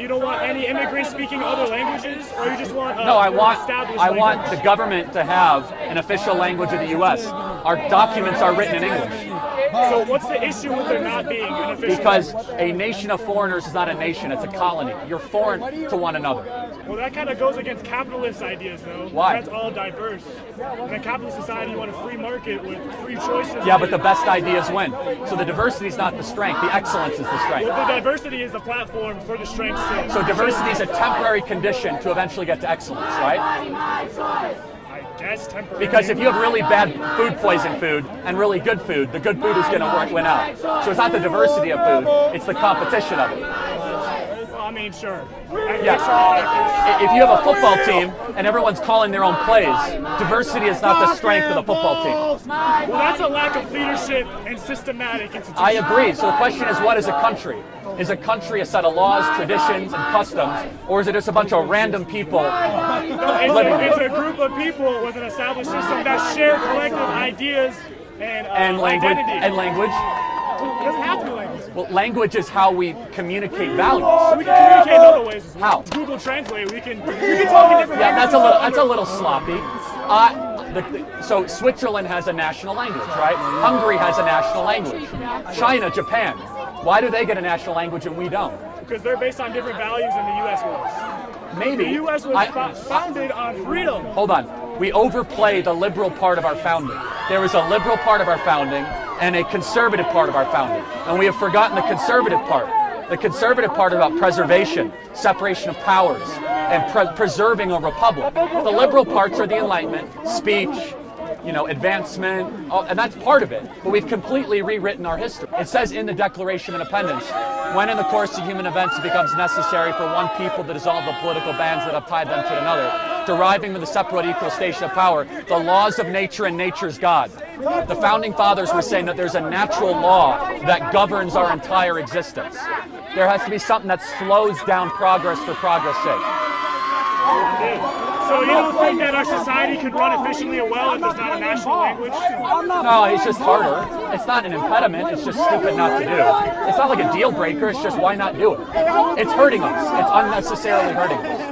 You don't want any immigrants speaking other languages, or you just want No, I want language? the government to have an official language of the U.S. Our documents are written in English. So what's the issue with there not being an official Because language? a nation of foreigners is not a nation, it's a colony. You're foreign to one another. Well, that kind of goes against capitalist ideas, though. Why? That's all diverse. In a capitalist society, you want a free market with free choices. Yeah, but the best ideas win. So the diversity is not the strength, the excellence is the strength. Well, the diversity is the platform for the strengths. So diversity is a temporary condition to eventually get to excellence, right? I guess temporary. Because if you have really bad food poison food and really good food, the good food is going to win out. So it's not the diversity of food, it's the competition of it. Well, I mean, sure. Yes. If you have a football team and everyone's calling their own plays, diversity is not the strength of the football team. Well, that's a lack of leadership and systematic institutions. I agree. So the question is, what is a country? Is a country a set of laws, traditions, and customs, or is it just a bunch of random people living? It's a group of people with an established system that share collective ideas and language. identity. And language. It doesn't have to be language. Well, language is how we communicate values. We can communicate in other ways as well. How? Google Translate. We can talk in different Yeah, languages. that's a little sloppy. So Switzerland has a national language, right? Hungary has a national language. China, Japan. Why do they get a national language and we don't? Because they're based on different values than the U.S. was. Maybe. The U.S. was founded on freedom. Hold on. We overplay the liberal part of our founding. There was a liberal part of our founding and a conservative part of our founding. And we have forgotten the conservative part. The conservative part about preservation, separation of powers, and preserving a republic. The liberal parts are the Enlightenment, speech, advancement, and that's part of it. But we've completely rewritten our history. It says in the Declaration of Independence, when in the course of human events it becomes necessary for one people to dissolve the political bands that have tied them to another, deriving from the separate equal station of power, the laws of nature and nature's God. The founding fathers were saying that there's a natural law that governs our entire existence. There has to be something that slows down progress for progress' sake. So you don't think that our society could run efficiently and well if there's not a national language? No, it's just harder. It's not an impediment. It's just stupid not to do. It's not like a deal breaker. It's just why not do it? It's hurting us. It's unnecessarily hurting us.